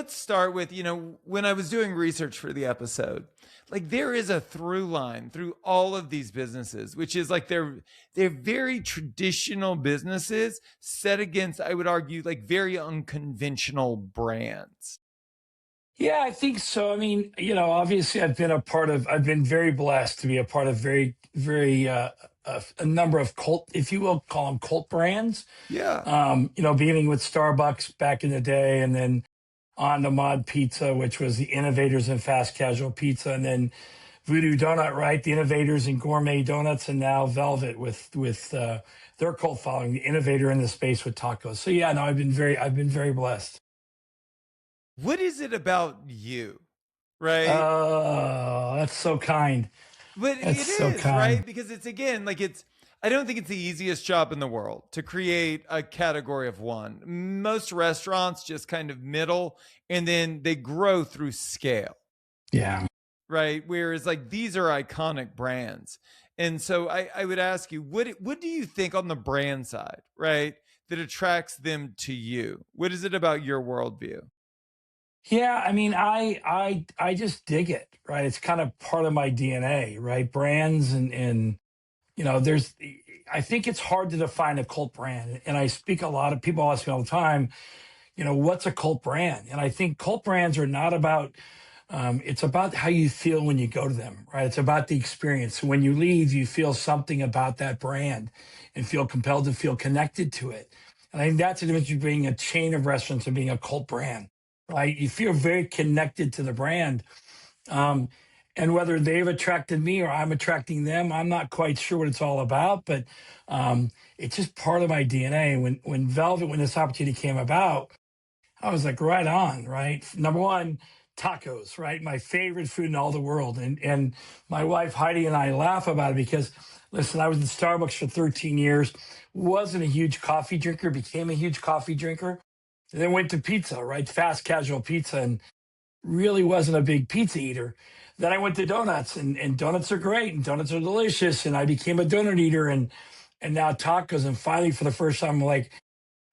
let's start with, when I was doing research for the episode, like there is a through line through all of these businesses, which is like they're very traditional businesses set against, I would argue, like very unconventional brands. Yeah, I think so. I mean, obviously I've been very blessed to be a part of a number of cult, if you will, call them cult brands. Yeah. Beginning with Starbucks back in the day, and then on to Mod Pizza, which was the innovators in fast casual pizza, and then Voodoo Donut, right? The innovators in gourmet donuts, and now Velvet with their cult following, the innovator in the space with tacos. So yeah, no, I've been very blessed. What is it about you? Right. Oh, that's so kind. But That's it so is, right? kind. Because it's again, like I don't think it's the easiest job in the world to create a category of one. Most restaurants just kind of middle and then they grow through scale, Yeah. right? Whereas like these are iconic brands. And so I would ask you, what do you think on the brand side, right? That attracts them to you? What is it about your worldview? Yeah, I mean, I just dig it, right? It's kind of part of my DNA, right? Brands and there's I think it's hard to define a cult brand. And I speak a lot of people ask me all the time, what's a cult brand? And I think cult brands are not about it's about how you feel when you go to them, right? It's about the experience. When you leave, you feel something about that brand and feel compelled to feel connected to it. And I think that's the difference between being a chain of restaurants and being a cult brand, right? You feel very connected to the brand. Um, and whether they've attracted me or I'm attracting them, I'm not quite sure what it's all about, but it's just part of my DNA. When this opportunity came about, I was like, right on, right? Number one, tacos, right? My favorite food in all the world. And my wife Heidi and I laugh about it because, listen, I was in Starbucks for 13 years, wasn't a huge coffee drinker, became a huge coffee drinker, and then went to pizza, right? Fast casual pizza, and really wasn't a big pizza eater. Then I went to donuts, and donuts are great, and donuts are delicious, and I became a donut eater, and now tacos. And finally, for the first time, I'm like,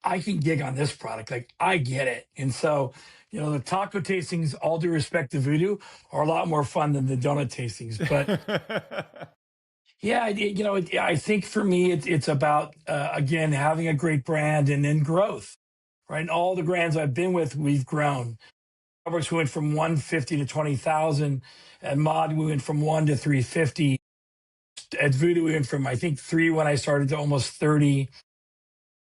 I can gig on this product. Like, I get it. And so, the taco tastings, all due respect to Voodoo, are a lot more fun than the donut tastings. But yeah, I think for me, it's about, again, having a great brand and then growth, right? And all the brands I've been with, we've grown. Starbucks, we went from 150 to 20,000. At Mod, we went from 1 to 350. At Voodoo, we went from, I think, 3 when I started to almost 30.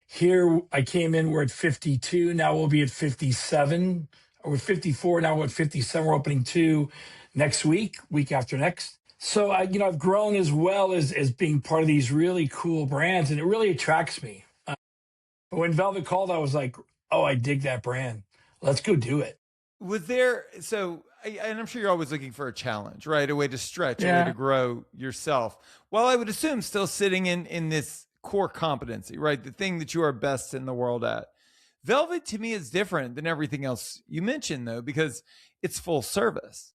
Here, I came in, we're at 52. Now we'll be at 57. We're 54. Now we're at 57. We're opening 2 next week after next. So, I've grown as well as being part of these really cool brands, and it really attracts me. When Velvet called, I was like, oh, I dig that brand. Let's go do it. And I'm sure you're always looking for a challenge, right? A way to stretch, a way to Yeah. grow yourself. Well, I would assume still sitting in this core competency, right? The thing that you are best in the world at. Velvet to me is different than everything else you mentioned though, because it's full service,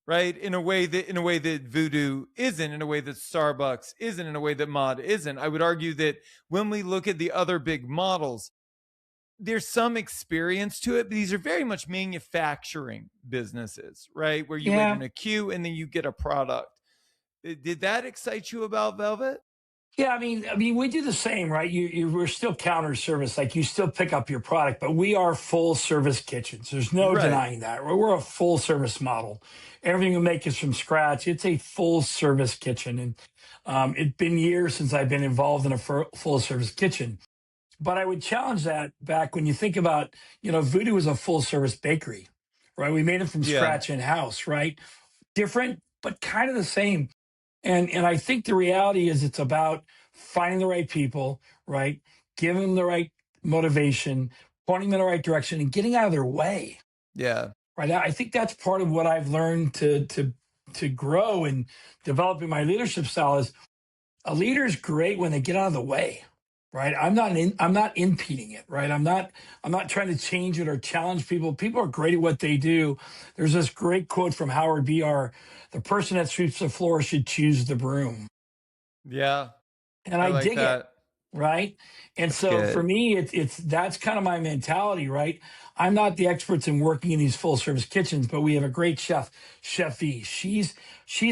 right? In a way that Voodoo isn't, in a way that Starbucks isn't, in a way that Mod isn't. I would argue that when we look at the other big models, there's some experience to it, but these are very much manufacturing businesses, right? Where you wait Yeah. in a queue and then you get a product. Did that excite you about Velvet? Yeah, I mean, we do the same, right? We're still counter service, like you still pick up your product, but we are full service kitchens. There's no Right. denying that. We're a full service model. Everything we make is from scratch. It's a full service kitchen, and it's been years since I've been involved in a full service kitchen. But I would challenge that back when you think about, Voodoo is a full service bakery, right? We made it from Yeah. scratch in house, right? Different, but kind of the same. And I think the reality is it's about finding the right people, right? Giving them the right motivation, pointing them in the right direction, and getting out of their way. Yeah. Right. I think that's part of what I've learned to grow and developing my leadership style is a leader is great when they get out of the way. Right. I'm not impeding it. Right. I'm not trying to change it or challenge people. People are great at what they do. There's this great quote from Howard B.R. The person that sweeps the floor should choose the broom. Yeah. And I I like dig it. that. right? And That's so for good. me, it's that's kind of my mentality, right? I'm not the experts in working in these full service kitchens, but we have a great chef, Chef E. She's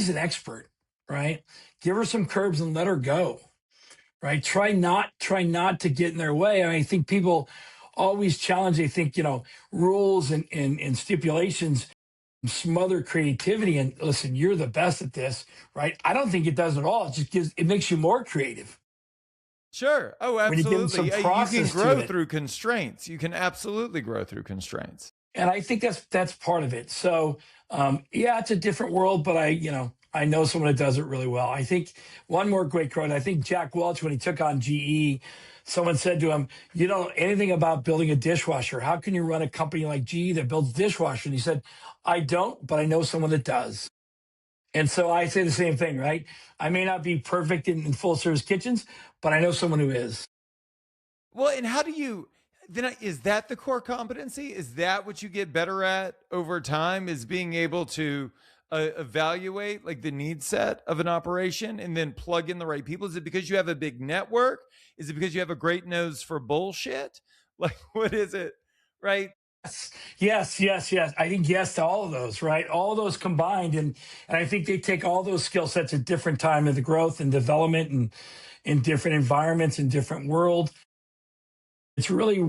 an expert, right? Give her some curbs and let her go, right? Try not to get in their way. I think people always challenge. They think rules and stipulations smother creativity. And listen, you're the best at this, right? I don't think it does at all. It makes you more creative Sure. Oh, when you give them some absolutely. You can process to grow it. through constraints. You can absolutely grow through constraints. And I think that's part of it. So yeah, it's a different world, but I know someone that does it really well. I think one more great quote. I think Jack Welch, when he took on GE, someone said to him, "You don't know anything about building a dishwasher. How can you run a company like GE that builds dishwashers?" And he said, "I don't, but I know someone that does." And so I say the same thing, right? I may not be perfect in full service kitchens, but I know someone who is. Well, and how do you is that the core competency? Is that what you get better at over time? Is being able to evaluate like the need set of an operation and then plug in the right people? Is it because you have a big network? Is it because you have a great nose for bullshit? Like, what is it? Right? Yes. I think yes to all of those, right? All of those combined, and I think they take all those skill sets at different time of the growth and development, and in different environments, in different world. It's really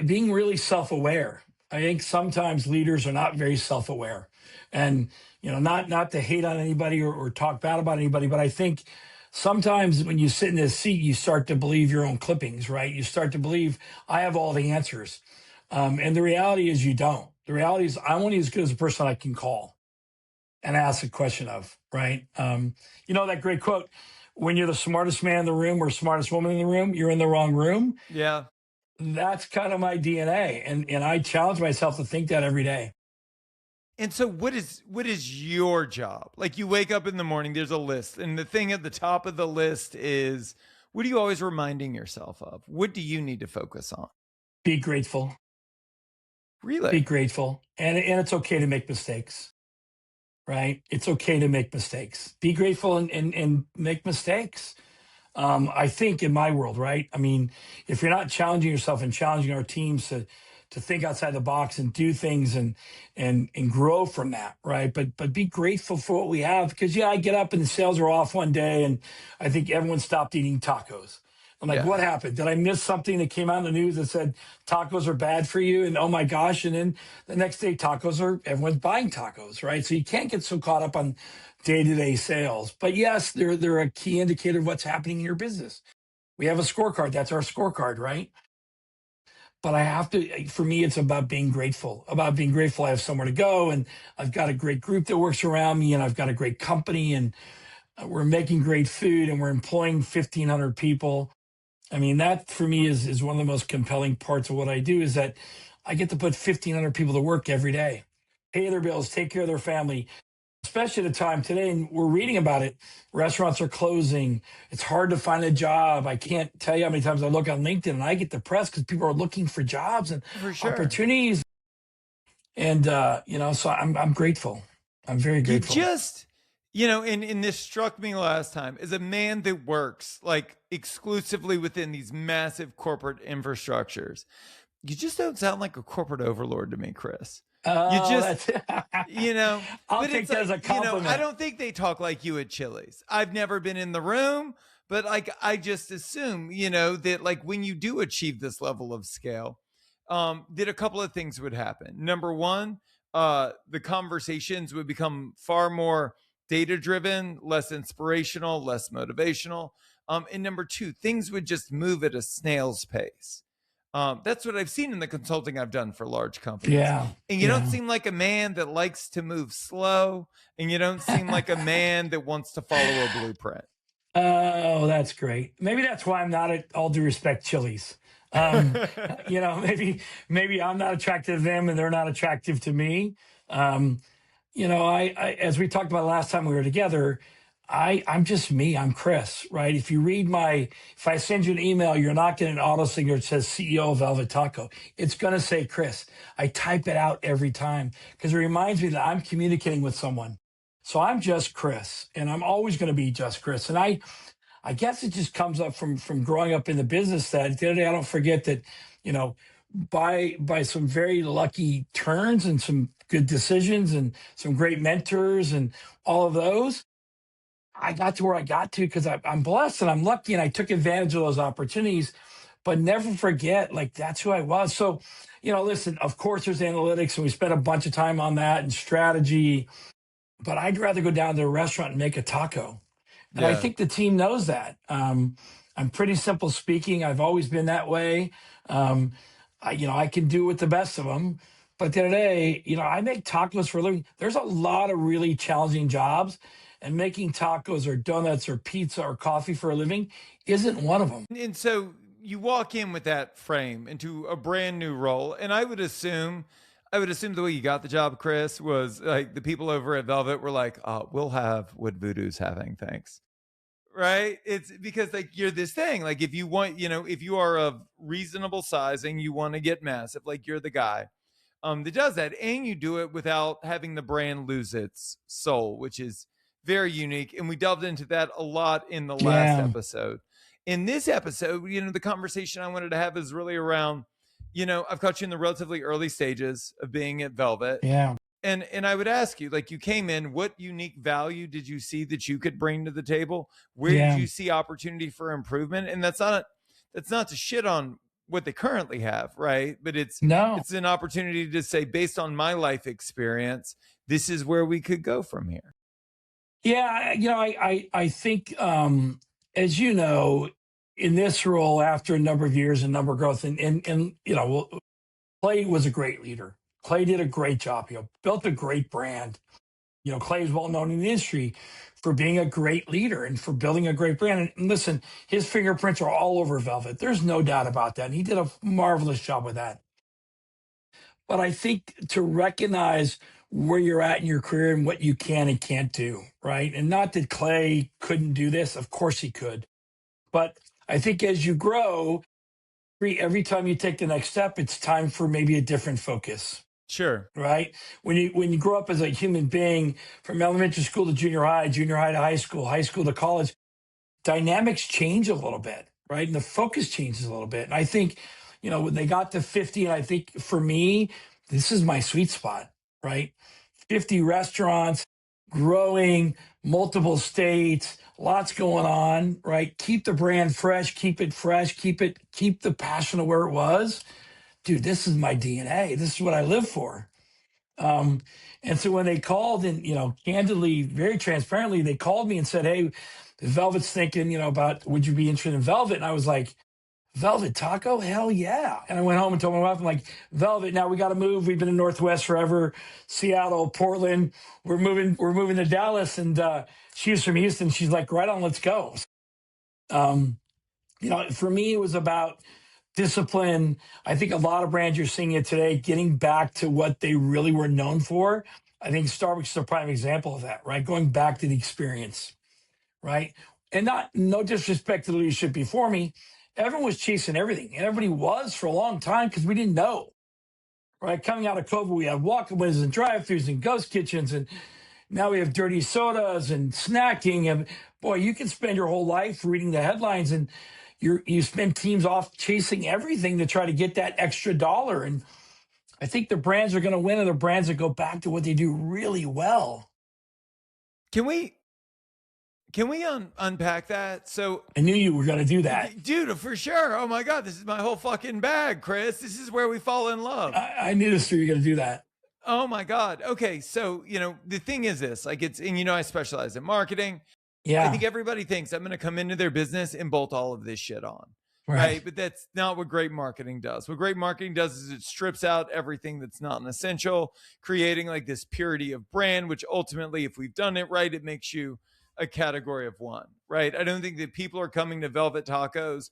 being really self-aware. I think sometimes leaders are not very self-aware, and not to hate on anybody or talk bad about anybody, but I think sometimes when you sit in this seat, you start to believe your own clippings, right? You start to believe I have all the answers, and the reality is you don't. The reality is I'm only as good as the person I can call and ask a question of, right? That great quote: "When you're the smartest man in the room or smartest woman in the room, you're in the wrong room." Yeah. That's kind of my DNA, and I challenge myself to think that every day. And so what is your job? Like you wake up in the morning, there's a list, and the thing at the top of the list is what are you always reminding yourself of? What do you need to focus on? Be grateful. Be Really? grateful, and it's okay to make mistakes, right? It's okay to make mistakes. Be grateful and make mistakes. I think in my world, right? I mean, if you're not challenging yourself and challenging our teams to think outside the box and do things and grow from that, right? But be grateful for what we have, because yeah, I get up and the sales are off one day, and I think everyone stopped eating tacos. I'm like, what Yeah. happened? Did I miss something that came out in the news that said tacos are bad for you? And oh my gosh! And then the next day, everyone's buying tacos, right? So you can't get so caught up on day-to-day sales. But yes, they're a key indicator of what's happening in your business. We have a scorecard. That's our scorecard, right? But I have to, for me, it's about being grateful. About being grateful I have somewhere to go, and I've got a great group that works around me, and I've got a great company, and we're making great food, and we're employing 1,500 people. I mean, that for me is one of the most compelling parts of what I do, is that I get to put 1,500 people to work every day, pay their bills, take care of their family, especially at a time today, and we're reading about it. Restaurants are closing. It's hard to find a job. I can't tell you how many times I look on LinkedIn and I get depressed because people are looking for jobs and For sure. opportunities. And so I'm grateful. I'm very You grateful. just, and this struck me last time as a man that works like exclusively within these massive corporate infrastructures. You just don't sound like a corporate overlord to me, Chris. You Oh, just, that's you know, I'll but take it's that as like, a I compliment. don't think they talk like you at Chili's. I've never been in the room, but like, I just assume, that like when you do achieve this level of scale, that a couple of things would happen. Number one, the conversations would become far more data driven, less inspirational, less motivational. And number two, things would just move at a snail's pace. That's what I've seen in the consulting I've done for large companies. Yeah, And you don't yeah. seem like a man that likes to move slow, and you don't seem like a man that wants to follow a blueprint. Oh, that's great. Maybe that's why I'm not, at all due respect, Chili's. Um, maybe I'm not attractive to them and they're not attractive to me. Um, I as we talked about last time we were together, I'm just me. I'm Chris, right? If I send you an email, you're not getting an auto signature that says CEO of Velvet Taco. It's going to say Chris. I type it out every time because it reminds me that I'm communicating with someone. So I'm just Chris, and I'm always going to be just Chris. And I I guess it just comes up from growing up in the business that at the end of the day, I don't forget that, you know, by some very lucky turns and some good decisions and some great mentors and all of those, I got to where I got to because I'm blessed and I'm lucky and I took advantage of those opportunities. But never forget, like that's who I was. So, listen, of course there's analytics and we spent a bunch of time on that and strategy, but I'd rather go down to a restaurant and make a taco. And I Yeah. think the team knows that. I'm pretty simple speaking. I've always been that way. I can do with the best of them. But today, I make tacos for a living. There's a lot of really challenging jobs, and making tacos or donuts or pizza or coffee for a living isn't one of them. And so you walk in with that frame into a brand new role. And I would assume the way you got the job, Chris, was like the people over at Velvet were like, we'll have what Voodoo's having, thanks. Right? It's because like you're this thing. Like if you want, if you are of reasonable sizing, you want to get massive, like you're the guy that does that. And you do it without having the brand lose its soul, which is very unique. And we delved into that a lot in the last Yeah, episode. In this episode, the conversation I wanted to have is really around, I've caught you in the relatively early stages of being at Velvet. yeah, And I would ask you, like you came in, what unique value did you see that you could bring to the table? Where did yeah. you see opportunity for improvement? And that's not to shit on what they currently have, right? But it's No. it's an opportunity to say, based on my life experience, this is where we could go from here. Yeah, I think, as you know, in this role, after a number of years and number of growth, and well, Clay was a great leader. Clay did a great job. Built a great brand. Clay is well known in the industry for being a great leader and for building a great brand. And listen, his fingerprints are all over Velvet. There's no doubt about that. And he did a marvelous job with that. But I think to recognize where you're at in your career and what you can and can't do, right? And not that Clay couldn't do this, of course he could. But I think as you grow, every time you take the next step, it's time for maybe a different focus, Sure. right? When you grow up as a human being from elementary school to junior high to high school to college, dynamics change a little bit, right? And the focus changes a little bit. And I think, when they got to 50, and I think for me, this is my sweet spot, right? 50 restaurants, growing, multiple states, lots going on, right? Keep the brand fresh, keep it fresh, keep the passion of where it was. Dude, this is my DNA. This is what I live for. Um, and so when they called and, candidly, very transparently, they called me and said, hey, Velvet's thinking, about would you be interested in Velvet? And I was like, Velvet Taco? Hell yeah. And I went home and told my wife, I'm like, Velvet, now we got to move. We've been in Northwest forever, Seattle, Portland. We're moving to Dallas. And she was from Houston. She's like, right on, let's go. For me, it was about discipline. I think a lot of brands you're seeing it today, getting back to what they really were known for. I think Starbucks is a prime example of that, right? Going back to the experience, right? And no disrespect to the leadership before me. Everyone was chasing everything. And everybody was for a long time because we didn't know, right? Coming out of COVID, we had walk-ins and drive-thrus and ghost kitchens. And now we have dirty sodas and snacking. And boy, you can spend your whole life reading the headlines and you spend teams off chasing everything to try to get that extra dollar. And I think the brands are going to win, and the brands that go back to what they do really well. Can we unpack that? So, I knew you were going to do that. dude, for sure. Oh my God, this is my whole fucking bag, Chris. This is where we fall in love. I knew this you were going to do that. Oh my God. Okay. So, the thing is this, like I specialize in marketing. Yeah. I think everybody thinks I'm going to come into their business and bolt all of this shit on. Right. But that's not what great marketing does. What great marketing does is it strips out everything that's not an essential, creating like this purity of brand, which ultimately, if we've done it right, it makes you a category of one, right? I don't think that people are coming to Velvet Tacos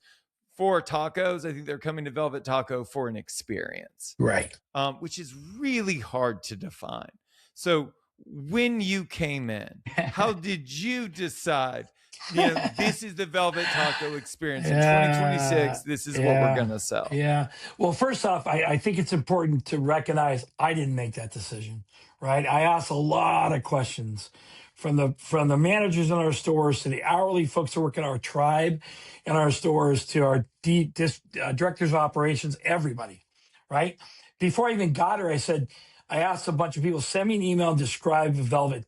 for tacos. I think they're coming to Velvet Taco for an experience, Right. which is really hard to define. So when you came in, how did you decide, this is the Velvet Taco experience in 2026? This is what we're going to sell. Yeah. Well, first off, I think it's important to recognize I didn't make that decision, right? I asked a lot of questions, from the managers in our stores to the hourly folks who work in our tribe in our stores to our directors of operations, everybody, right? Before I even got her, I asked a bunch of people, send me an email and describe Velvet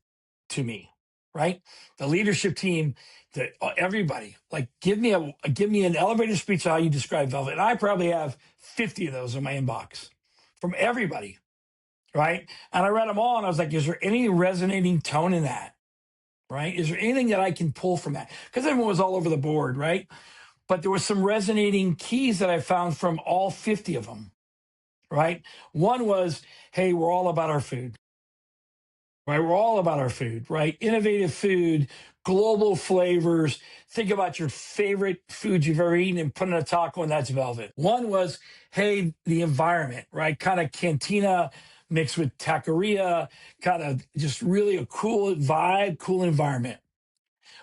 to me, right? The leadership team, everybody, like give me an elevator speech of how you describe Velvet. And I probably have 50 of those in my inbox from everybody, right? And I read them all and I was like, is there any resonating tone in that? Right? Is there anything that I can pull from that? Because everyone was all over the board, right? But there were some resonating keys that I found from all 50 of them, right? One was, hey, we're all about our food, right? We're all about our food, right? Innovative food, global flavors. Think about your favorite food you've ever eaten and put in a taco, and that's Velvet. One was, hey, the environment, right? Kind of cantina mixed with taqueria, kind of just really a cool vibe, cool environment.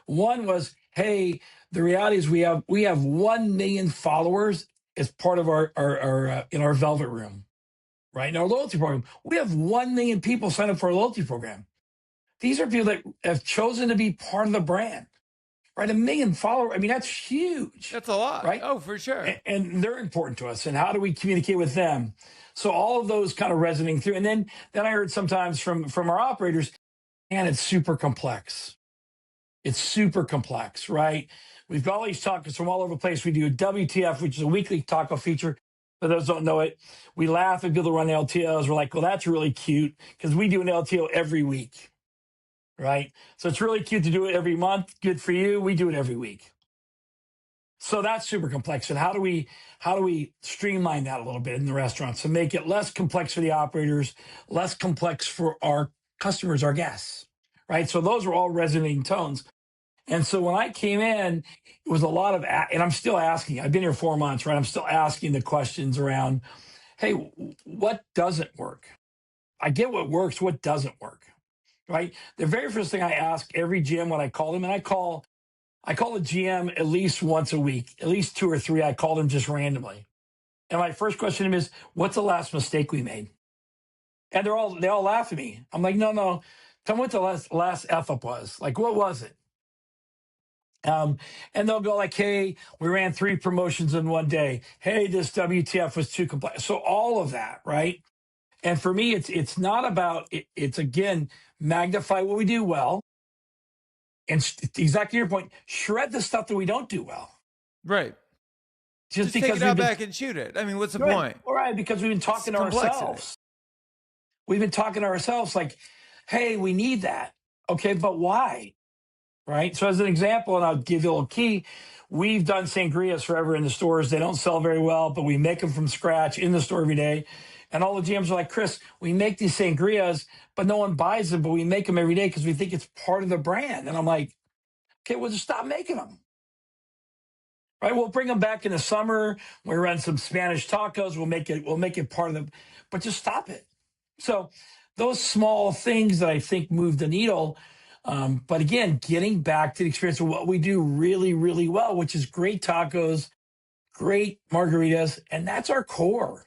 One was, hey, the reality is we have 1 million followers as part of our in our Velvet Room, right? In our loyalty program, we have 1 million people sign up for our loyalty program. These are people that have chosen to be part of the brand, right? 1 million followers. I mean, that's huge. That's a lot, right? Oh, for sure. And they're important to us. And how do we communicate with them? So all of those kind of resonating through. And then I heard sometimes from our operators, and it's super complex. It's super complex, right? We've got all these tacos from all over the place. We do a WTF, which is a weekly taco feature. For those who don't know it, we laugh at people who run LTOs. We're like, well, that's really cute because we do an LTO every week, right? So it's really cute to do it every month. Good for you. We do it every week. So that's super complex. And how do we streamline that a little bit in the restaurants to make it less complex for the operators, less complex for our customers, our guests, right? So those are all resonating tones. And so when I came in, it was a lot of, and I'm still asking, I've been here 4 months, right? I'm still asking the questions around, hey, what doesn't work? I get what works, what doesn't work, right? The very first thing I ask every GM when I call them, and I call the GM at least once a week, at least 2 or 3. I call them just randomly. And my first question to them is, what's the last mistake we made? And they all laugh at me. I'm like, no. Tell me what the last F up was. Like, what was it? And they'll go like, hey, we ran 3 promotions in one day. Hey, this WTF was too complex. So all of that, right? And for me, it's not about, it's again, magnify what we do well. And exactly your point, shred the stuff that we don't do well. Right. Just take because it out back and shoot it. I mean, what's the point? All right, because we've been talking to ourselves. We've been talking to ourselves like, hey, we need that. Okay, but why? Right? So as an example, and I'll give you a little key, we've done sangrias forever in the stores. They don't sell very well, but we make them from scratch in the store every day. And all the GMs are like, Chris, we make these sangrias, but no one buys them, but we make them every day because we think it's part of the brand. And I'm like, okay, well, just stop making them. Right? We'll bring them back in the summer. We run some Spanish tacos. We'll make it part of the, but just stop it. So those small things that I think move the needle. But again, getting back to the experience of what we do really, really well, which is great tacos, great margaritas, and that's our core.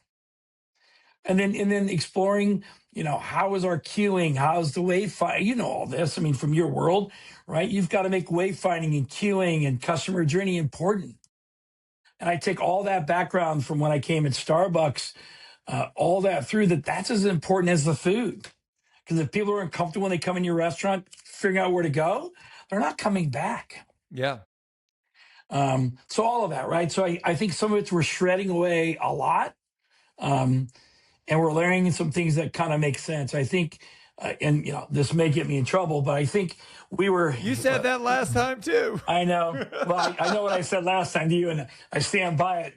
And then exploring, how is our queuing? How's the wayfinding? You know all this. I mean, from your world, right? You've got to make wayfinding and queuing and customer journey important. And I take all that background from when I came at Starbucks, all that through that's as important as the food. Because if people are uncomfortable when they come in your restaurant, figuring out where to go, they're not coming back. Yeah. So all of that, right? So I think some of it's we're shredding away a lot. And we're learning some things that kind of make sense. I think, and this may get me in trouble, but I think You said that last time too. I know. Well, I know what I said last time to you, and I stand by it.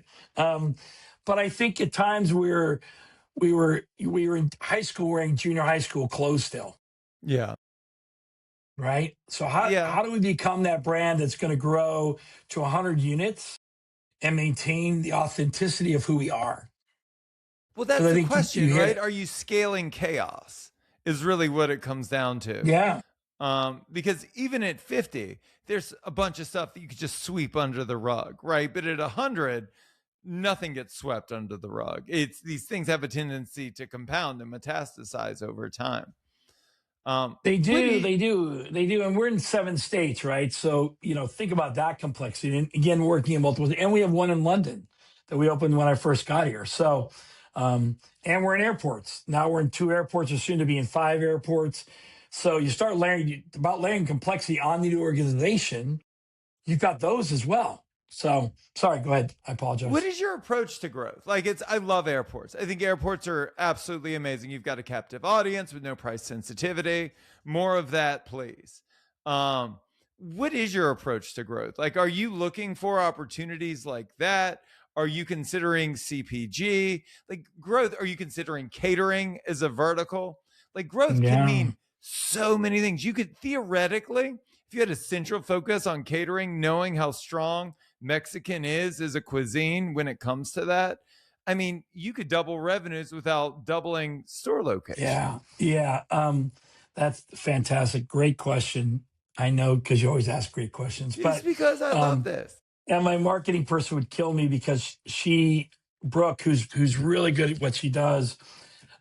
But I think at times we were in high school wearing junior high school clothes still. Yeah. Right. So how do we become that brand that's going to grow to 100 units and maintain the authenticity of who we are? Well, that's the question, right? Are you scaling chaos is really what it comes down to. Yeah. Because even at 50, there's a bunch of stuff that you could just sweep under the rug, right? But at 100, nothing gets swept under the rug. These things have a tendency to compound and metastasize over time. They What do do, you, they do, they do, and we're in 7 states, right? So think about that complexity. And again, working in multiple, and we have one in London that we opened when I first got here. So, and we're in airports now. We're in 2 airports. We're soon to be in 5 airports. So you start layering complexity on the organization. You've got those as well. So sorry, go ahead. I what apologize. is your approach to growth? Like I love airports. I think airports are absolutely amazing. You've got a captive audience with no price sensitivity. More of that, please. What is your approach to growth? Like, are you looking for opportunities like that? Are you considering CPG? Like growth, are you considering catering as a vertical? Like growth can Yeah. mean so many things. You could theoretically, if you had a central focus on catering, knowing how strong Mexican is as a cuisine when it comes to that, I mean, you could double revenues without doubling store locations. Yeah. Yeah. That's fantastic. Great question. I know because you always ask great questions, It's but because I love um, this. and my marketing person would kill me because Brooke, who's really good at what she does,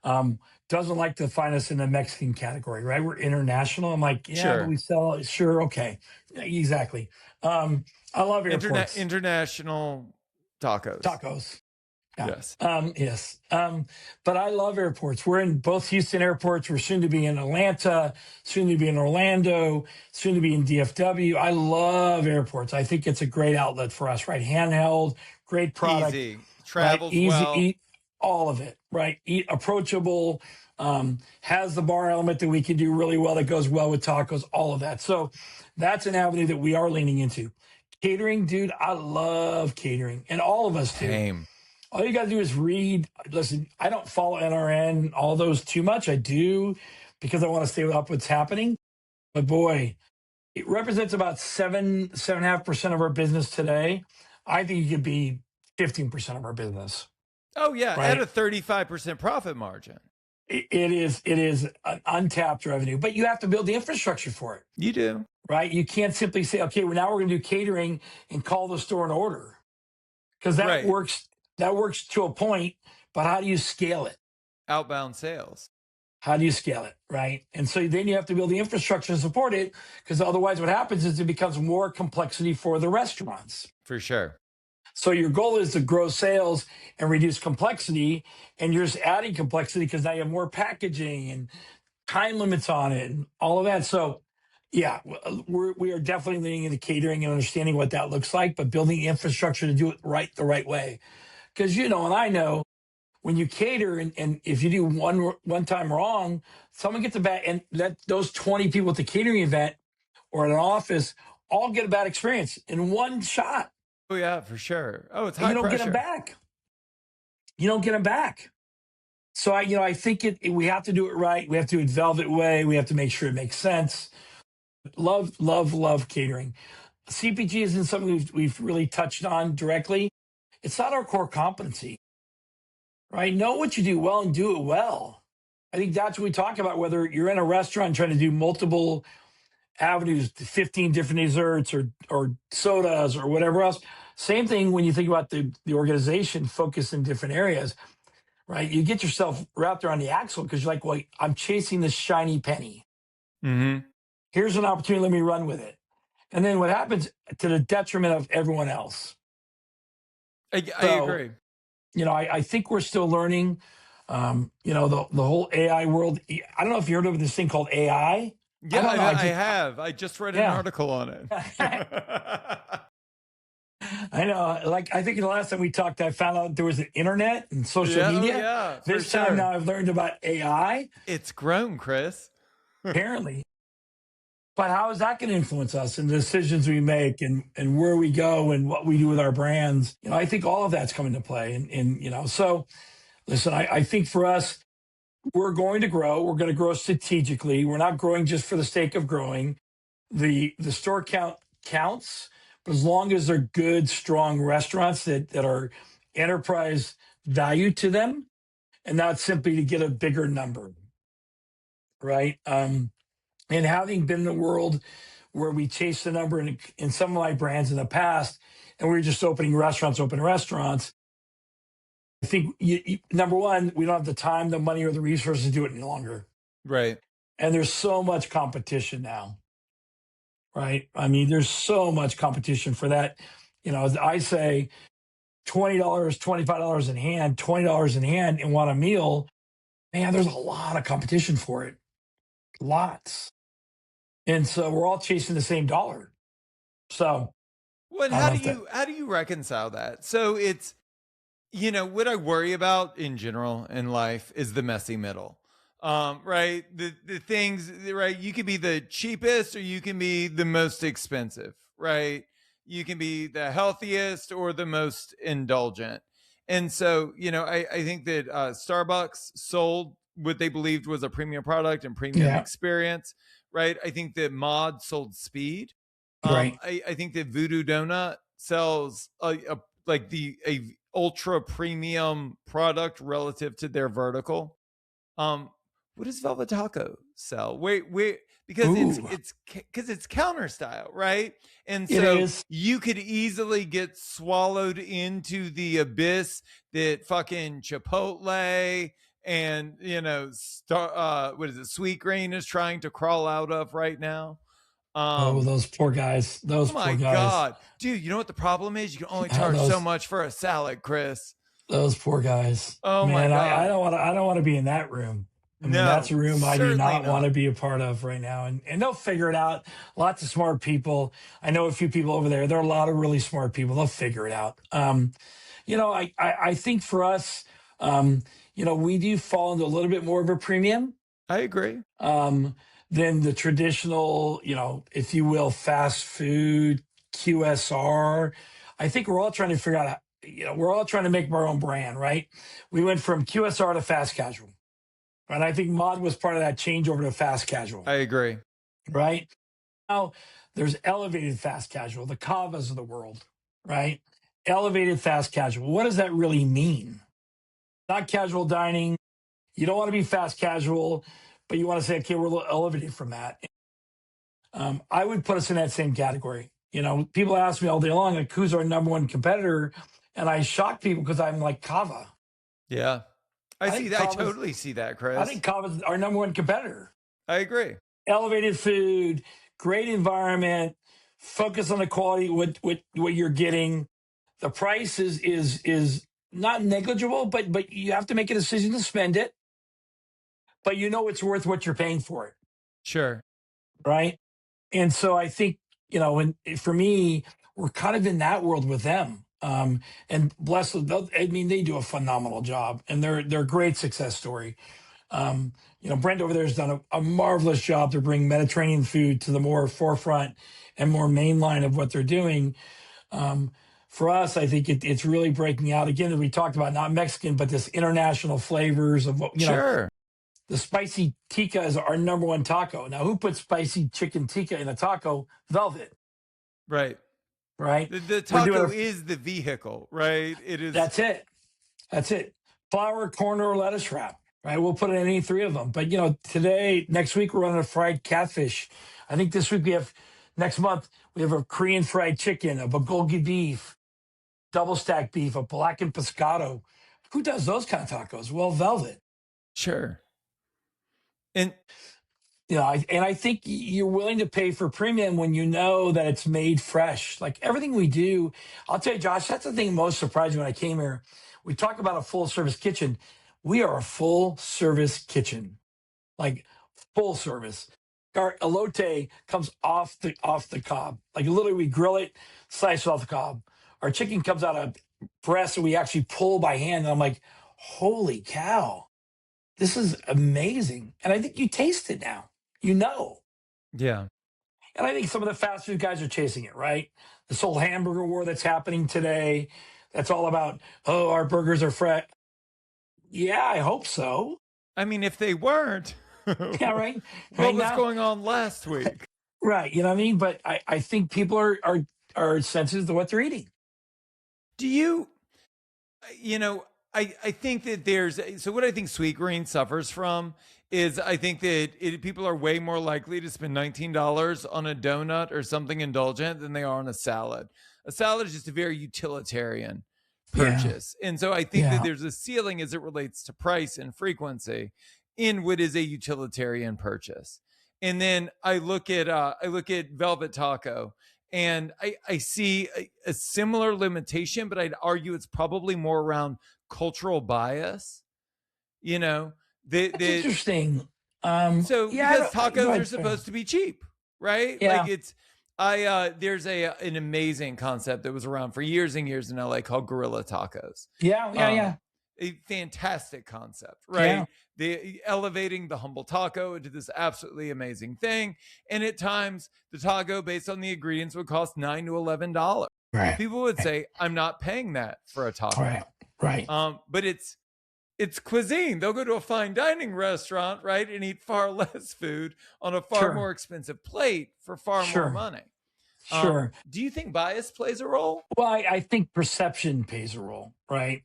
um, doesn't like to find us in the Mexican category, right? We're international. I'm like, yeah, but Sure. we sell, sure, okay, yeah, exactly. I love airports, International tacos. tacos. Yeah. Yes. Yes. But I love airports. We're in both Houston airports. We're soon to be in Atlanta, soon to be in Orlando, soon to be in DFW. I love airports. I think it's a great outlet for us, right? Handheld, great product, Easy. right? Travels Easy, well. eat all of it, right? Eat approachable, has the bar element that we can do really well that goes well with tacos, all of that. So that's an avenue that we are leaning into. Catering, dude, I love catering, and all of us do. Same. All you got to do is read. Listen, I don't follow NRN, all those too much. I do because I want to stay up what's happening. But boy, it represents about 7.5% of our business today. I think it could be 15% of our business, Oh, yeah. At right? a 35% profit margin. It is an untapped revenue, but you have to build the infrastructure for it, You do. right? You can't simply say, okay, well, now we're going to do catering and call the store an order because that Right. works. That works to a point, but how do you scale it? Outbound sales. How do you scale it, right? And so then you have to build the infrastructure to support it, because otherwise what happens is it becomes more complexity for the restaurants. For sure. So your goal is to grow sales and reduce complexity, and you're just adding complexity because now you have more packaging and time limits on it and all of that. So yeah, we are definitely leaning into catering and understanding what that looks like, but building the infrastructure to do it right the right way. Because and I know when you cater and if you do one time wrong, someone gets a bad, and those 20 people at the catering event or at an office all get a bad experience in one shot, Oh, yeah, for sure. Oh, it's and you high don't get them pressure. back. You don't get them back. So I think we have to do it right. We have to do it velvet way. We have to make sure it makes sense. Love catering. CPG isn't something we've really touched on directly. It's not our core competency, right? Know what you do well and do it well. I think that's what we talk about, whether you're in a restaurant trying to do multiple avenues, 15 different desserts or sodas or whatever else. Same thing when you think about the organization focused in different areas, right? You get yourself wrapped around the axle because you're like, well, I'm chasing this shiny penny. Mm-hmm. Here's an opportunity. Let me run with it. And then what happens to the detriment of everyone else? I So, agree. I think we're still learning. The whole AI world. I don't know if you heard of this thing called AI. I Yeah, don't know. I have. I just read an Yeah. article on it. I know. Like, I think the last time we talked, I found out there was an internet and social Yeah, oh, media. yeah, for This time sure. now I've learned about AI, It's grown, Chris. apparently. But how is that going to influence us and the decisions we make and where we go and what we do with our brands? I think all of that's coming to play. And so listen, I think for us, we're going to grow. We're going to grow strategically. We're not growing just for the sake of growing. The store count counts, but as long as they're good, strong restaurants that are enterprise value to them and not simply to get a bigger number, right? And having been in the world where we chase the number in some of my brands in the past, and we were just open restaurants, I think number one, we don't have the time, the money, or the resources to do it any longer. Right. And there's so much competition now, right? I mean, there's so much competition for that. As I say, $20, $25 in hand, $20 in hand, and want a meal. Man, there's a lot of competition for it. Lots. And so we're all chasing the same dollar. So Well, I don't know if how do you reconcile that? So it's, what I worry about in general in life is the messy middle. Right? The things, right? You can be the cheapest or you can be the most expensive, right? You can be the healthiest or the most indulgent. And so, I think that Starbucks sold what they believed was a premium product and premium yeah, experience, right? I think that Mod sold speed. right. I think that Voodoo Donut sells a ultra premium product relative to their vertical. Um, what does Velvet Taco sell? Wait, because Ooh, it's counter style, right? And it so is. you could easily get swallowed into the abyss that fucking Chipotle and what is it, Sweet Green is trying to crawl out of right now. Oh, Um, those poor guys. oh Those my poor guys. god, dude! You know what the problem is? You can only Oh, charge so those much for a salad, Chris. those poor guys. Oh my Man, I god, don't want to. I don't want to be in that room. I mean, that's no, a room I do certainly not want to not. be a part of right now. And they'll figure it out. Lots of smart people. I know a few people over there. There are a lot of really smart people. They'll figure it out. I think for us, we do fall into a little bit more of a premium I agree. um, than the traditional, if you will, fast food QSR. I think we're all trying to figure out, we're all trying to make our own brand, right? We went from QSR to fast casual, right? I think Mod was part of that changeover to fast casual, I agree. right? Now there's elevated fast casual, the Kavas of the world, right? Elevated fast casual. What does that really mean? Not casual dining. You don't want to be fast casual, but you want to say, okay, we're a little elevated from that. I would put us in that same category. People ask me all day long, like, who's our number one competitor? And I shock people because I'm like Kava. Yeah, I I see think that. I Kava's, totally see that, I Chris. think Kava's our number one competitor. I agree. Elevated food, great environment, focus on the quality, what you're getting. The price is not negligible, but you have to make a decision to spend it. But it's worth what you're paying for it, Sure. right? And so I think, and for me, we're kind of in that world with them. And bless them, I mean, they do a phenomenal job, and they're a great success story. Brent over there has done a marvelous job to bring Mediterranean food to the more forefront and more mainline of what they're doing. For us, I think it's really breaking out again. That we talked about not Mexican, but this international flavors of what Sure. the spicy tikka is our number one taco. Now, who puts spicy chicken tikka in a taco? Velvet, Right. right? The We're doing taco is the vehicle, right? It is. that's it. That's it. Flour, corn, or lettuce wrap, right? We'll put it in any three of them. But, next week, we're running a fried catfish. I think this week next month, we have a Korean fried chicken, a bulgogi beef, double stack beef, a blackened pescado. Who does those kind of tacos? Well, Velvet. Sure. And I think you're willing to pay for premium when you know that it's made fresh. Like everything we do, I'll tell you, Josh, that's the thing most surprising when I came here. We talk about a full service kitchen. We are a full service kitchen, like full service. Our elote comes off the cob. Like literally, we grill it, slice it off the cob. Our chicken comes out of breast, and we actually pull by hand. And I'm like, holy cow, this is amazing. And I think you taste it now. yeah, And I think some of the fast food guys are chasing it, right? This whole hamburger war that's happening today, that's all about, oh, our burgers are fresh. Yeah, I hope so. I mean, if they weren't, Yeah, right. what Right was now, going on last week? right. You know what I mean? But I think people are sensitive to what they're eating. Do you, I think that so what I think Sweet Green suffers from is I think that people are way more likely to spend $19 on a donut or something indulgent than they are on a salad. A salad is just a very utilitarian Yeah. purchase. And so I think that Yeah. there's a ceiling as it relates to price and frequency. in what is a utilitarian purchase. And then I look at Velvet Taco, and I see a similar limitation, but I'd argue it's probably more around cultural bias. That's interesting. So because tacos are supposed to be cheap, right? Yeah. Like there's an amazing concept that was around for years and years in LA called guerrilla tacos. Yeah. A fantastic concept, right? Yeah. The elevating the humble taco into this absolutely amazing thing. And at times the taco based on the ingredients would cost $9 to $11. Right. People would say, I'm not paying that for a taco. Right. But it's cuisine. They'll go to a fine dining restaurant, right, and eat far less food on a far more expensive plate for far more money. Sure. Do you think bias plays a role? Well, I think perception plays a role, right?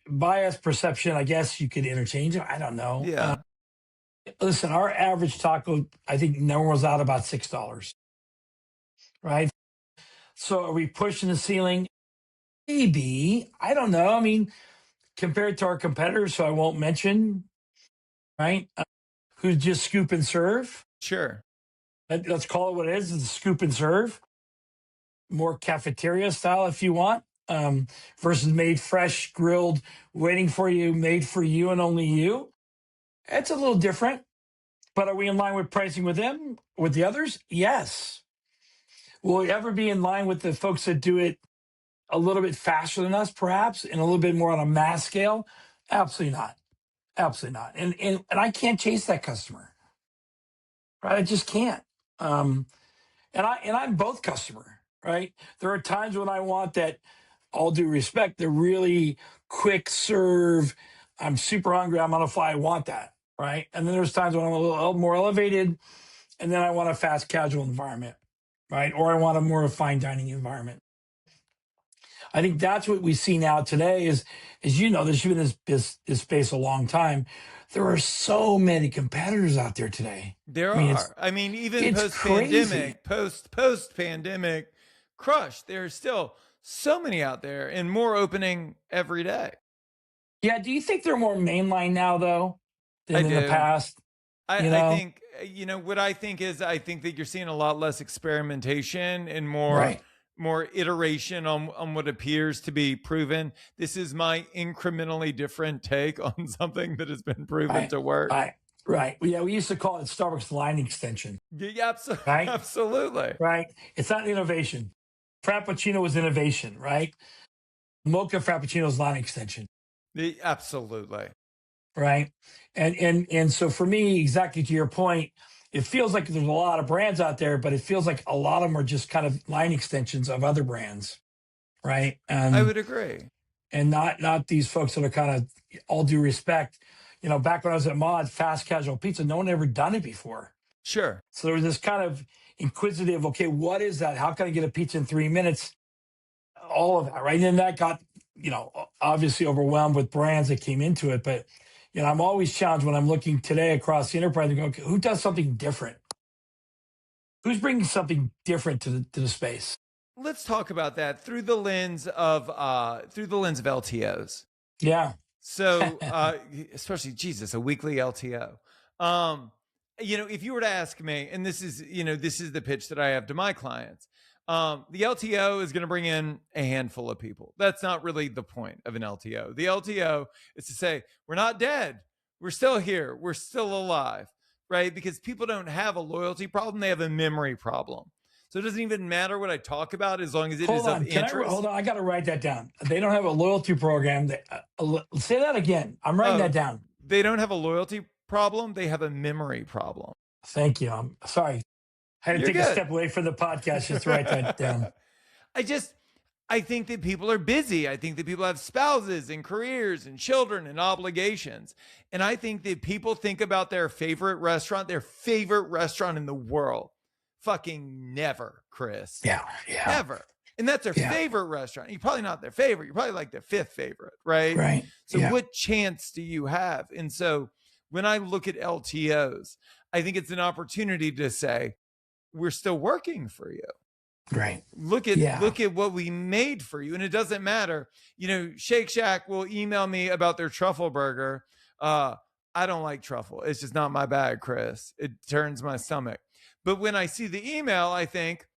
Bias, perception, I guess you could interchange them. I don't know. Yeah. Listen, our average taco, I think number was out about $6, right? So are we pushing the ceiling? Maybe. I don't know. I mean, compared to our competitors, so I won't mention, right? Who just scoop and serve. Sure. Let's call it what it is. It's a scoop and serve. More cafeteria style if you want, versus made fresh, grilled, waiting for you, made for you and only you. It's a little different. But are we in line with pricing with them, with the others? Yes. Will we ever be in line with the folks that do it a little bit faster than us, perhaps, and a little bit more on a mass scale? Absolutely not. Absolutely not. And I can't chase that customer. Right? I just can't. And I'm both customer, right? There are times when I want that, all due respect, the really quick serve. I'm super hungry. I'm on a fly. I want that, right? And then there's times when I'm a little more elevated, and then I want a fast casual environment, right? Or I want a more fine dining environment. I think that's what we see now today is you know, there's been this space a long time. There are so many competitors out there today. There are. I mean, even post-pandemic, post-pandemic crush, there's still so many out there and more opening every day. Yeah. Do you think they're more mainline now, though, than in the past? I think, what I think is I think that you're seeing a lot less experimentation and more iteration on what appears to be proven. This is my incrementally different take on something that has been proven to work. Right. Yeah, we used to call it Starbucks line extension. Yeah, absolutely. Right? Absolutely. Right. It's not innovation. Frappuccino was innovation, right? Mocha Frappuccino is line extension. Absolutely. Right. And so for me, exactly to your point, it feels like there's a lot of brands out there, but it feels like a lot of them are just kind of line extensions of other brands, right? I would agree. And not these folks that are kind of, all due respect, back when I was at Mod, fast casual pizza, no one had ever done it before. Sure. So there was this kind of inquisitive, okay, what is that? How can I get a pizza in 3 minutes? All of that, right? And then that got, obviously overwhelmed with brands that came into it, but I'm always challenged when I'm looking today across the enterprise and go, okay, who does something different? Who's bringing something different to the space? Let's talk about that through the lens of LTOs. Yeah. So, especially a weekly LTO. If you were to ask me, and this is the pitch that I have to my clients. The LTO is going to bring in a handful of people. That's not really the point of an LTO. The LTO is to say, we're not dead. We're still here. We're still alive, right? Because people don't have a loyalty problem. They have a memory problem. So it doesn't even matter what I talk about as long as it is of interest. Hold on. I got to write that down. They don't have a loyalty program. Say that again. I'm writing that down. They don't have a loyalty problem. They have a memory problem. Thank you. I'm sorry. I had to take a step away from the podcast just to write that down. I think that people are busy. I think that people have spouses and careers and children and obligations. And I think that people think about their favorite restaurant in the world. Fucking never, Chris. Yeah. Never. And that's their favorite restaurant. You're probably not their favorite. You're probably like their fifth favorite, right? Right. So what chance do you have? And so when I look at LTOs, I think it's an opportunity to say, we're still working for you. Right. Look at what we made for you. And it doesn't matter. Shake Shack will email me about their truffle burger. I I don't like truffle. It's just not my bag, Chris. It turns my stomach. But when I see the email, I think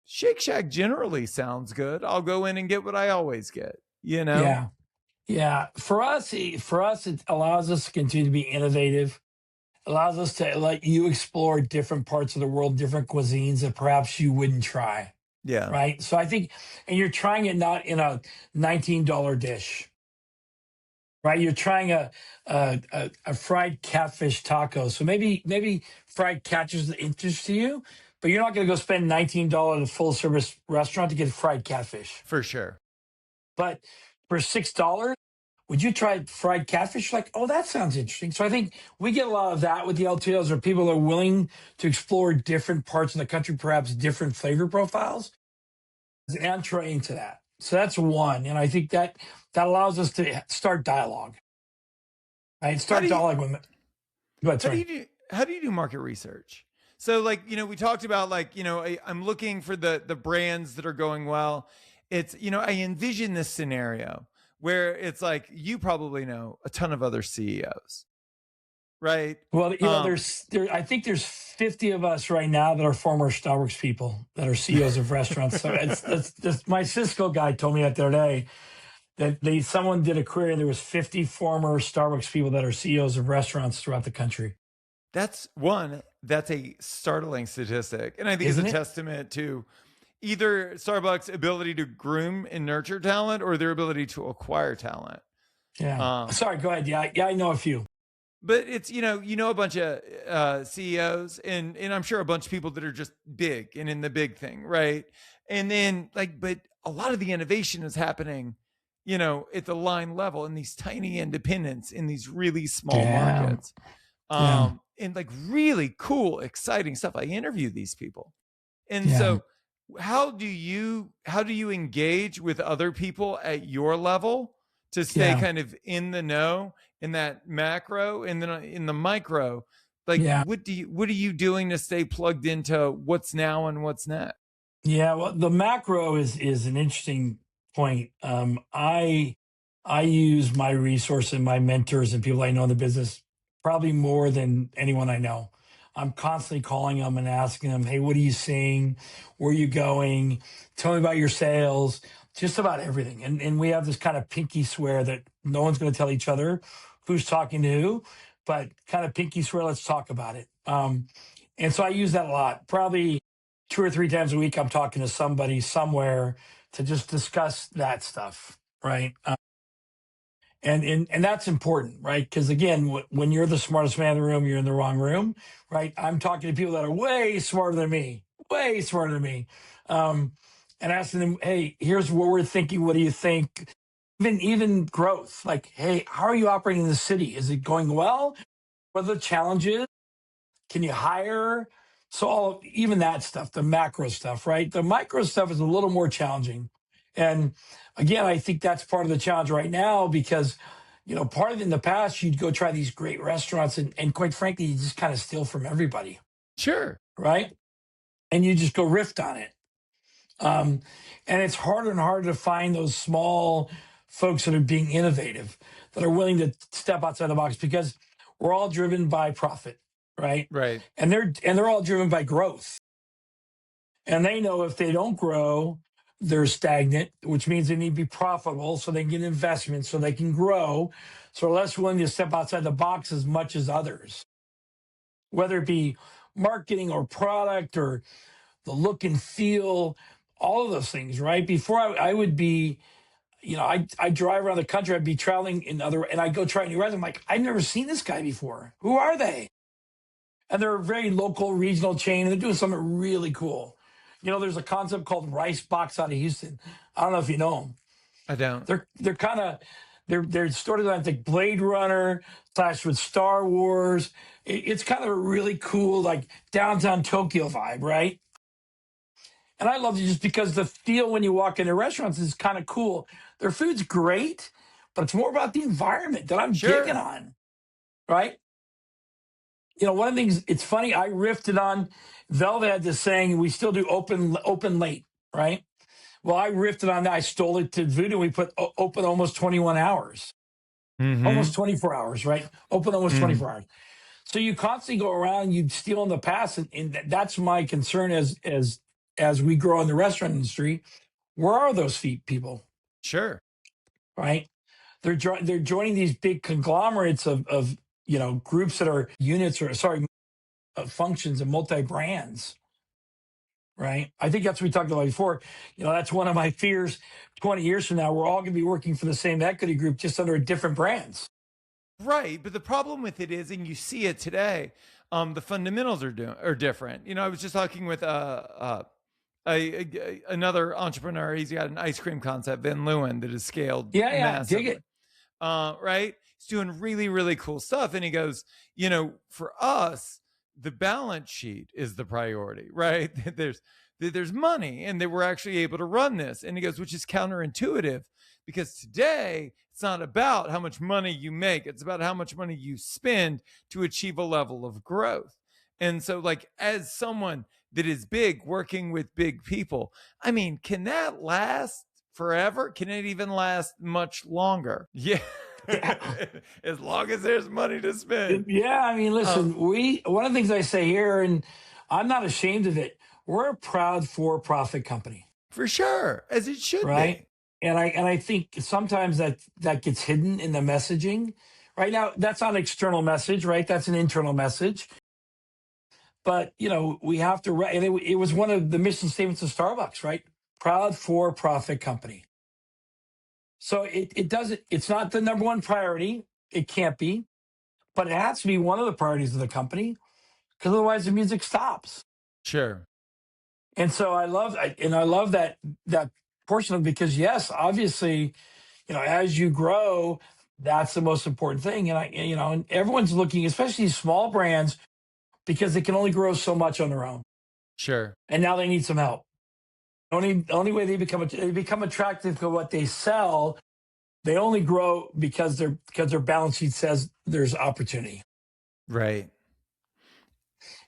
Shake Shack generally sounds good. I'll go in and get what I always get, you know? Yeah. Yeah. For us, it allows us to continue to be innovative, allows us to let you explore different parts of the world, different cuisines that perhaps you wouldn't try. Yeah. Right. So I think, and you're trying it not in a $19 dish, right? You're trying a fried catfish taco. So maybe fried catfish is interest to you, but you're not going to go spend $19 at a full service restaurant to get fried catfish. For sure. But for $6, would you try fried catfish? Like, oh, that sounds interesting. So I think we get a lot of that with the LTOs, where people are willing to explore different parts of the country, perhaps different flavor profiles, as an entree into that. So that's one, and I think that allows us to start dialogue. Right, How start do you dialogue with. Go ahead, how do sorry. you do how do you do market research? So like, we talked about like, I'm looking for the brands that are going well. It's, I envision this scenario where it's like you probably know a ton of other CEOs, right? Well, Um I think there's 50 of us right now that are former Starbucks people that are CEOs of restaurants. So that's my Cisco guy told me that the other day that someone did a query and there was 50 former Starbucks people that are CEOs of restaurants throughout the country. that's a startling statistic. And I think it's a Isn't it? testament to either Starbucks' ability to groom and nurture talent or their ability to acquire talent. Yeah. Um, Sorry, go ahead. Yeah, I know a few. but it's, a bunch of CEOs and I'm sure a bunch of people that are just big and in the big thing, right? And then like, but a lot of the innovation is happening, at the line level in these tiny independents in these really small Yeah. markets. Yeah. And like really cool, exciting stuff. I interview these people. And Yeah. so how do you engage with other people at your level to stay Yeah. kind of in the know in that macro and then in the micro? Like Yeah. what are you doing to stay plugged into what's now and what's next? Yeah, well, the macro is an interesting point. I use my resource and my mentors and people I know in the business probably more than anyone I know. I'm constantly calling them and asking them, "Hey, what are you seeing? Where are you going? Tell me about your sales." Just about everything. And we have this kind of pinky swear that no one's going to tell each other who's talking to who, but kind of pinky swear, let's talk about it. And so I use that a lot. Probably 2 or 3 times a week, I'm talking to somebody somewhere to just discuss that stuff, right? And that's important, right? Because again, when you're the smartest man in the room, you're in the wrong room, right? I'm talking to people that are way smarter than me, way smarter than me, um, and asking them, "Hey, here's what we're thinking. What do you think?" Even growth, like, "Hey, how are you operating in the city? Is it going well? What are the challenges? Can you hire?" So even that stuff, the macro stuff, right? The micro stuff is a little more challenging. And again, I think that's part of the challenge right now because, part of it in the past, you'd go try these great restaurants and quite frankly, you just kind of steal from everybody, Sure. right? And you just go rift on it. Um, and it's harder and harder to find those small folks that are being innovative, that are willing to step outside the box because we're all driven by profit, right? Right. And they're all driven by growth. And they know if they don't grow, they're stagnant, which means they need to be profitable so they can get investment, so they can grow. So they're less willing to step outside the box as much as others, whether it be marketing or product or the look and feel, all of those things, right? Before I would be, I drive around the country, I'd be traveling and I go try a new restaurant. I'm like, I've never seen this guy before. Who are they? And they're a very local, regional chain, and they're doing something really cool. There's a concept called Rice Box out of Houston. I don't know if you know them. I don't. They're kind of they're sort of like Blade Runner slash with Star Wars. It's kind of a really cool like downtown Tokyo vibe, right? And I love it just because the feel when you walk into restaurants is kind of cool. Their food's great, but it's more about the environment that I'm digging Sure. on, right? One of the things, it's funny, I riffed on Velvet had this saying, we still do open late, right? Well, I riffed on that. I stole it to Voodoo. We put open almost 21 hours. Mm-hmm. almost 24 hours, right? Open almost Mm. 24 hours. So you constantly go around, you steal in the past, and that's my concern as we grow in the restaurant industry. Where are those people, Sure. right? They're joining these big conglomerates of groups that are units or sorry functions and multi brands, right? I think that's what we talked about before. That's one of my fears. 20 years from now, we're all going to be working for the same equity group, just under different brands. Right, but the problem with it is, and you see it today, the fundamentals are different. I was just talking with another entrepreneur. He's got an ice cream concept, Vin Lewin, that has scaled Yeah, dig massively. it. Right, he's doing really really cool stuff, and he goes, for us, the balance sheet is the priority, right? there's money, and that we're actually able to run this, and he goes, which is counterintuitive, because today it's not about how much money you make, it's about how much money you spend to achieve a level of growth. And so, like, as someone that is big, working with big people, I mean, can that last forever? Can it even last much longer? Yeah. Yeah. As long as there's money to spend. Yeah, I mean, listen, one of the things I say here, and I'm not ashamed of it, we're a proud for-profit company, For sure, as it should right? be. And I think sometimes that gets hidden in the messaging. Right now, that's not an external message, right? That's an internal message. But we have to. And it was one of the mission statements of Starbucks, right? Proud for-profit company. So it doesn't. It's not the number one priority. It can't be, but it has to be one of the priorities of the company, because otherwise the music stops. Sure. And so I love that portion of it, because yes, obviously, as you grow, that's the most important thing. And everyone's looking, especially small brands, because they can only grow so much on their own. Sure. And now they need some help. Only way they become attractive to what they sell, they only grow because their balance sheet says there's opportunity. Right.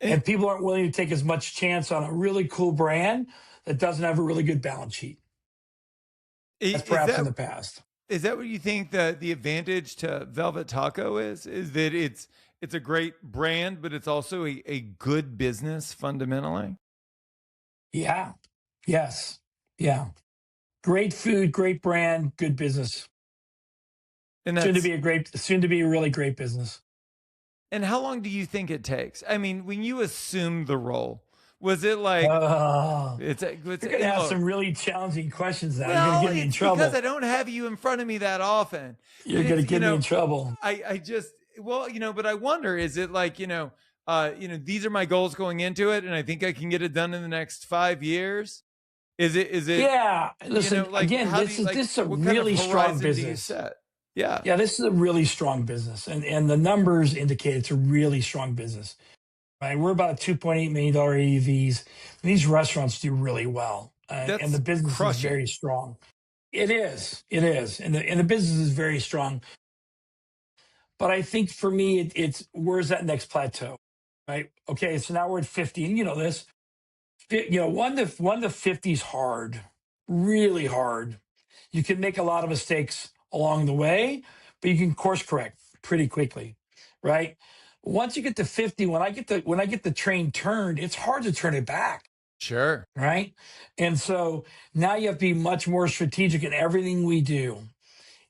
And people aren't willing to take as much chance on a really cool brand that doesn't have a really good balance sheet, as Is perhaps that in the past. is that what you think the advantage to Velvet Taco is? Is that it's a great brand, but it's also a good business fundamentally? Yeah. Yes. Yeah. Great food, great brand, good business. And Soon to that's be a really great business. and how long do you think it takes? I mean, when you assumed the role, was it like You're going to ask some really challenging questions now. You're going well, to get me in it's because trouble. I don't have you in front of me that often. You're And going to it's, get me in trouble. I just well, but I wonder, is it like, these are my goals going into it, and I think I can get it done in the next 5 years? Is it, Yeah. Listen, like, again, how do this you, is like, this is a what kind of really strong horizon do you business. set? Yeah. Yeah, this is a really strong business. And the numbers indicate it's a really strong business. Right. We're about $2.8 million AUVs. These restaurants do really well. And That's the business is very crushing. strong. It is. It is. And the business is very strong. But I think for me, it's where's that next plateau? Right. Okay. So now we're at 50. And you know this. 1 to 50 is hard, really hard. You can make a lot of mistakes along the way, but you can course correct pretty quickly, right? Once you get to 50, when I get the train turned, it's hard to turn it back, Sure. right? And so now you have to be much more strategic in everything we do,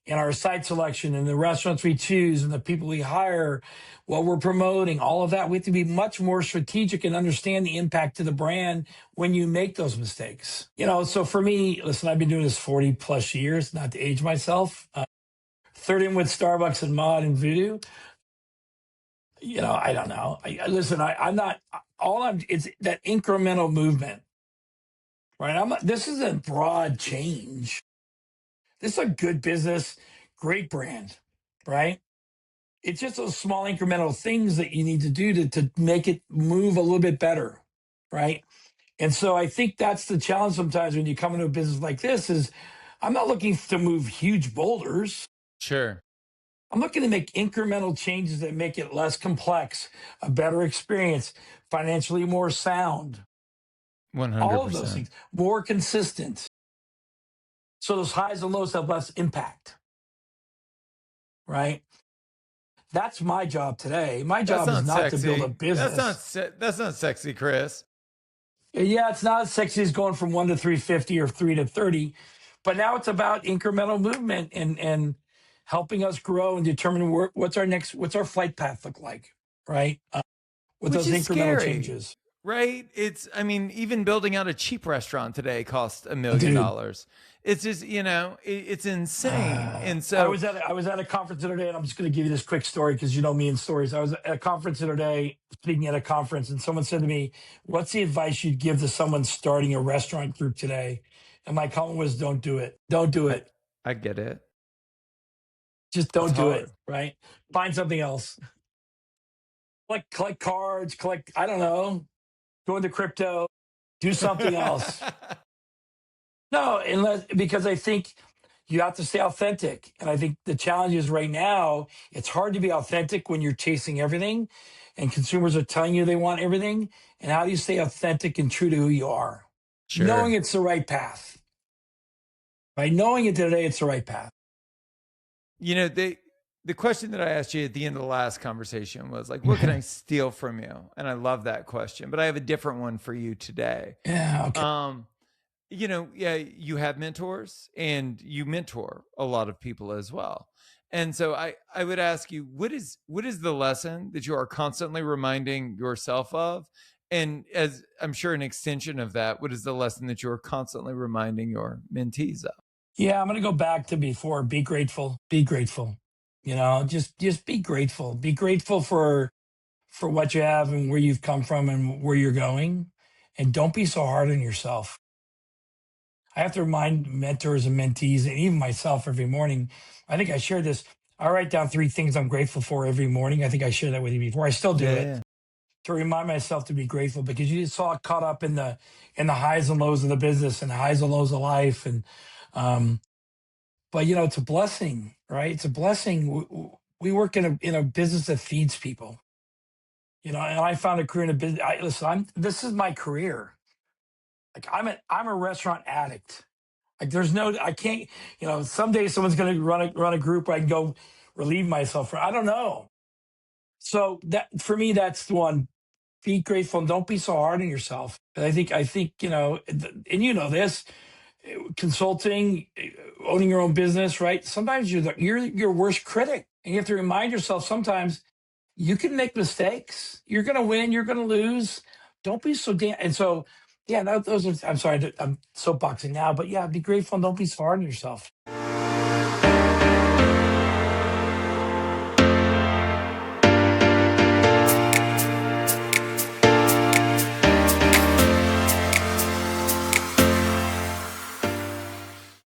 in our site selection, and the restaurants we choose, and the people we hire, what we're promoting, all of that. We have to be much more strategic and understand the impact to the brand when you make those mistakes. So for me, listen, I've been doing this 40 plus years, not to age myself. Third in with Starbucks and Mod and Voodoo. I don't know. Listen, I'm not, it's that incremental movement, right? This is a broad change. This is a good business, great brand, right? It's just those small incremental things that you need to do to make it move a little bit better, right? And so I think that's the challenge sometimes when you come into a business like this is I'm not looking to move huge boulders. Sure. I'm looking to make incremental changes that make it less complex, a better experience, financially more sound, all of those 100%. things, more consistent. So those highs and lows have less impact. right? That's my job today. My That's job is not not to build a sexy. business. That's not sexy, Chris. Yeah, it's not as sexy as going from 1 to 350 or 3 to 30, but now it's about incremental movement and helping us grow and determine what's our flight path look like, right? With Which those is incremental scary, changes. right? I mean, even building out a cheap restaurant today costs $1 million. Dude. It's just, it's insane. And I so was at a conference the other day, and I'm just going to give you this quick story because you know me and stories. I was at a conference the other day, speaking at a conference, and someone said to me, "What's the advice you'd give to someone starting a restaurant group today?" And my comment was, "Don't do it. Don't do it. I get it. Just don't It's do hard. it. Right? Find something else. Collect cards. Collect. I don't know. Go into crypto. Do something else." No, because I think you have to stay authentic. And I think the challenge is right now, it's hard to be authentic when you're chasing everything and consumers are telling you they want everything. And how do you stay authentic and true to who you are? Sure. Knowing it's the right path. Right? Knowing it today, it's the right path. The question that I asked you at the end of the last conversation was like, what can I steal from you? And I love that question, but I have a different one for you today. Yeah. Okay. You have mentors and you mentor a lot of people as well. And so I would ask you, what is the lesson that you are constantly reminding yourself of? And as I'm sure an extension of that, what is the lesson that you're constantly reminding your mentees of? Yeah, I'm going to go back to before. Be grateful. Be grateful. Just be grateful. Be grateful for what you have and where you've come from and where you're going. And don't be so hard on yourself. I have to remind mentors and mentees and even myself every morning. I think I shared this. I write down 3 things I'm grateful for every morning. I think I shared that with you before. I still do it to remind myself to be grateful because you just saw caught up in the highs and lows of the business and the highs and lows of life. And but it's a blessing, right? It's a blessing. We work in a business that feeds people. And I found a career in a business. This is my career. Like I'm a restaurant addict. Like I can't, someday someone's going to run a group where I can go relieve myself from. I don't know. So that for me, that's the one. Be grateful and don't be so hard on yourself. And I think, and this consulting, owning your own business, right? Sometimes you're your worst critic, and you have to remind yourself sometimes you can make mistakes. You're going to win. You're going to lose. Don't be so damn. And so, yeah, those are. I'm sorry, I'm soapboxing now, but yeah, be grateful and don't be so hard on yourself.